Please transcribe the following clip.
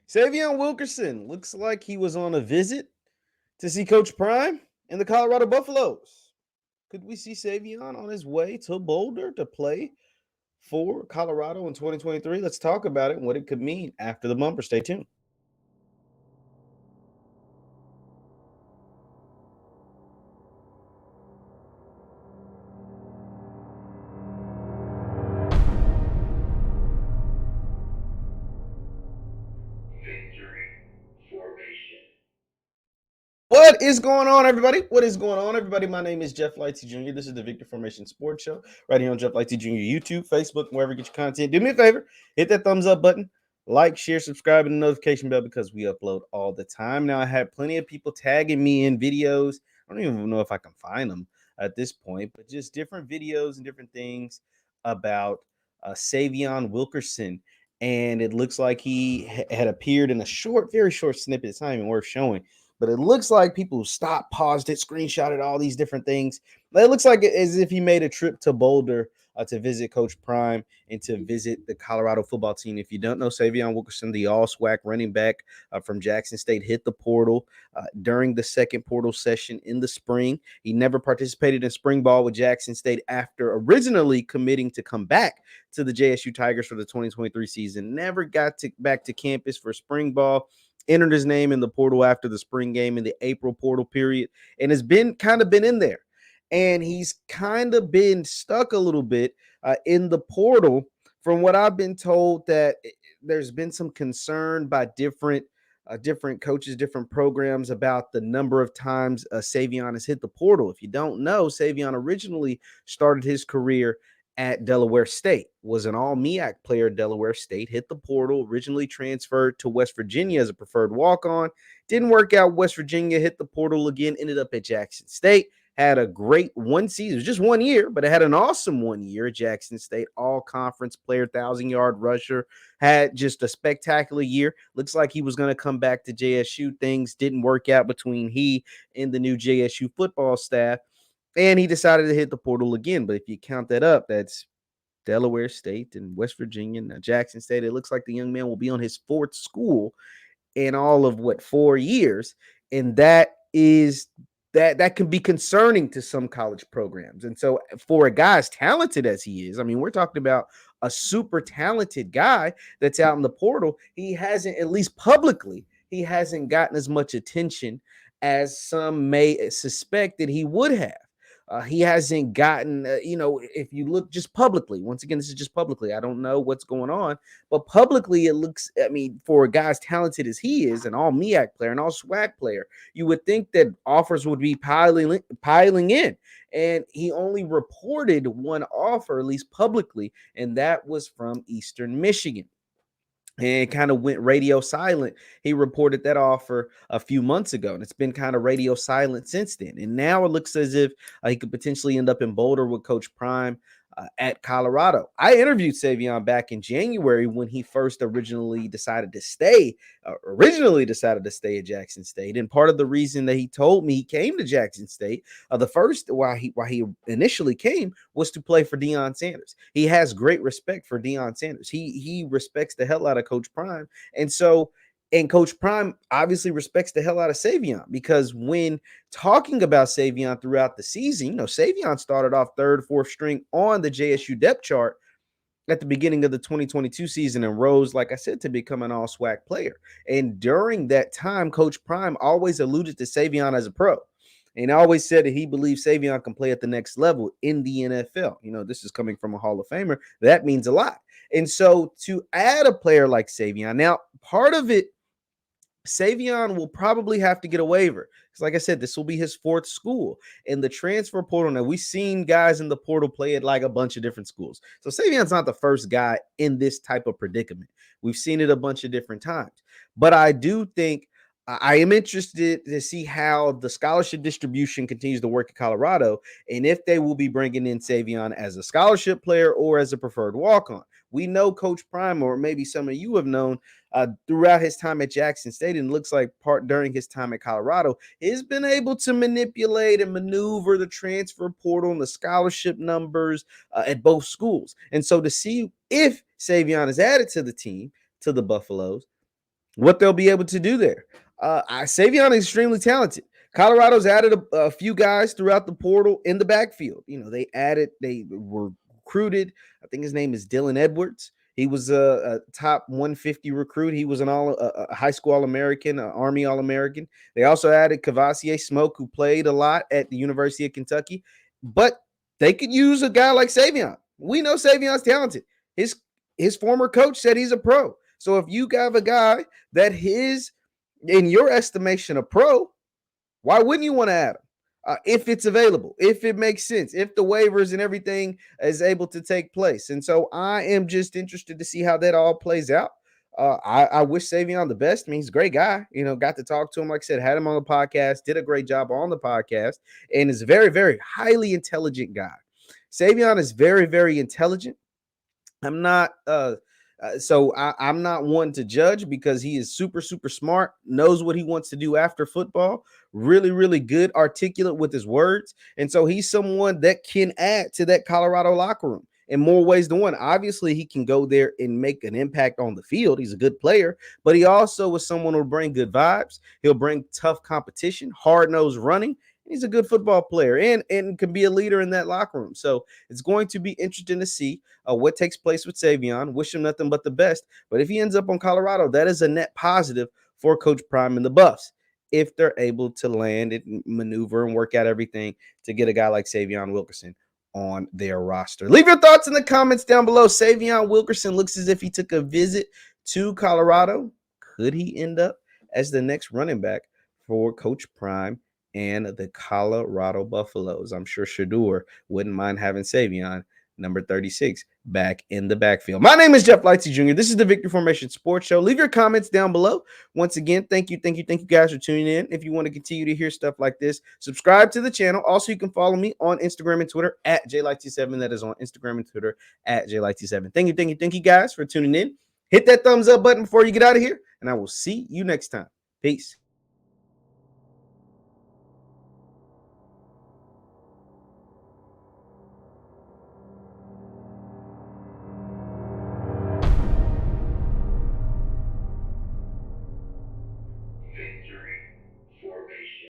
Syveon Wilkerson looks like he was on a visit to see Coach Prime and the Colorado Buffaloes. Could we see Syveon on his way to Boulder to play for Colorado in 2023? Let's talk about it and what it could mean after the bumper. Stay tuned. What is going on, everybody? What is going on, everybody? My name is JeffLightsyJr. This is the Victor Formation Sports Show right here on JeffLightsYJr. YouTube, Facebook, wherever you get your content. Do me a favor, hit that thumbs up button, like, share, subscribe, and the notification bell because we upload all the time. Now, I had plenty of people tagging me in videos. I don't even know if I can find them at this point, but just different videos and different things about Syveon Wilkerson. And it looks like he had appeared in a short, very short snippet. It's not even worth showing, but it looks like people stopped, paused it, screenshotted all these different things. It looks like as if he made a trip to Boulder to visit Coach Prime and to visit the Colorado football team. If you don't know, Syveon Wilkerson, the All-SWAC running back from Jackson State, hit the portal during the second portal session in the spring. He never participated in spring ball with Jackson State after originally committing to come back to the JSU Tigers for the 2023 season. Never got back to campus for spring ball. Entered his name in the portal after the spring game in the April portal period, and has been in there. And he's kind of been stuck a little bit in the portal. From what I've been told, that there's been some concern by different coaches, different programs about the number of times Sy'Veon has hit the portal. If you don't know, Sy'Veon originally started his career at Delaware State, was an all-MEAC player at Delaware State, hit the portal, originally transferred to West Virginia as a preferred walk-on. Didn't work out West Virginia, hit the portal again, ended up at Jackson State. Had a great one season. It was just 1 year, but it had an awesome 1 year at Jackson State. All-conference player, 1,000-yard rusher. Had just a spectacular year. Looks like he was going to come back to JSU. Things didn't work out between he and the new JSU football staff. And he decided to hit the portal again. But if you count that up, that's Delaware State and West Virginia and Jackson State. It looks like the young man will be on his fourth school in all of 4 years. And that can be concerning to some college programs. And so for a guy as talented as he is, I mean, we're talking about a super talented guy that's out in the portal. He hasn't, at least publicly, he hasn't gotten as much attention as some may suspect that he would have. He hasn't gotten, if you look just publicly, once again, this is just publicly. I don't know what's going on, but publicly it looks, I mean, for a guy as talented as he is, an all-MEAC player, an all-SWAC player, you would think that offers would be piling in. And he only reported one offer, at least publicly, and that was from Eastern Michigan. And kind of went radio silent. He reported that offer a few months ago, and it's been kind of radio silent since then. And now it looks as if he could potentially end up in Boulder with Coach Prime at Colorado. I interviewed Sy'Veon back in January when he first originally decided to stay at Jackson State. And part of the reason that he told me he came to Jackson State, why he initially came, was to play for Deion Sanders. He has great respect for Deion Sanders. He respects the hell out of Coach Prime. And Coach Prime obviously respects the hell out of Sy'Veon, because when talking about Sy'Veon throughout the season, Sy'Veon started off third, fourth string on the JSU depth chart at the beginning of the 2022 season and rose, like I said, to become an all-SWAC player. And during that time, Coach Prime always alluded to Sy'Veon as a pro. And always said that he believes Sy'Veon can play at the next level in the NFL. This is coming from a Hall of Famer. That means a lot. And so to add a player like Sy'Veon, now part of it, Sy'Veon will probably have to get a waiver. Because like I said, this will be his fourth school. In the transfer portal, now we've seen guys in the portal play at like a bunch of different schools. So Sy'Veon's not the first guy in this type of predicament. We've seen it a bunch of different times. But I do think I am interested to see how the scholarship distribution continues to work at Colorado, and if they will be bringing in Sy'Veon as a scholarship player or as a preferred walk-on. We know Coach Prime, or maybe some of you have known, throughout his time at Jackson State, and looks like part during his time at Colorado, has been able to manipulate and maneuver the transfer portal and the scholarship numbers at both schools. And so to see if Sy'Veon is added to the team, to the Buffaloes, what they'll be able to do there. Sy'Veon is extremely talented. Colorado's added a few guys throughout the portal in the backfield. They were recruited. I think his name is Dylan Edwards. He was a top 150 recruit. He was a high school All-American, an Army All-American. They also added Cavassier Smoke, who played a lot at the University of Kentucky. But they could use a guy like Sy'Veon. We know Sy'Veon's talented. His former coach said he's a pro. So if you have a guy that is, in your estimation, a pro, why wouldn't you want to add him? If it's available, if it makes sense, if the waivers and everything is able to take place. And so I am just interested to see how that all plays out. I wish Sy'Veon the best. I mean, he's a great guy. Got to talk to him, like I said, had him on the podcast, did a great job on the podcast, and is a very, very highly intelligent guy. Sy'Veon is very, very intelligent. I'm not I'm not one to judge because he is super, super smart, knows what he wants to do after football, really, really good, articulate with his words. And so he's someone that can add to that Colorado locker room in more ways than one. Obviously, he can go there and make an impact on the field. He's a good player, but he also is someone who will bring good vibes. He'll bring tough competition, hard-nosed running. He's a good football player and can be a leader in that locker room. So it's going to be interesting to see what takes place with Sy'Veon. Wish him nothing but the best. But if he ends up on Colorado, that is a net positive for Coach Prime and the Buffs if they're able to land and maneuver and work out everything to get a guy like Syveon Wilkerson on their roster. Leave your thoughts in the comments down below. Syveon Wilkerson looks as if he took a visit to Colorado. Could he end up as the next running back for Coach Prime and the Colorado Buffaloes? I'm sure Shedeur wouldn't mind having Sy'Veon, number 36, back in the backfield. My name is JeffLightsyJr. This is the Victory Formation Sports Show. Leave your comments down below. Once again, thank you guys for tuning in. If you want to continue to hear stuff like this, subscribe to the channel. Also, you can follow me on Instagram and Twitter at JLightsy7. That is on Instagram and Twitter at JLightsy7. Thank you guys for tuning in. Hit that thumbs up button before you get out of here, and I will see you next time. Peace.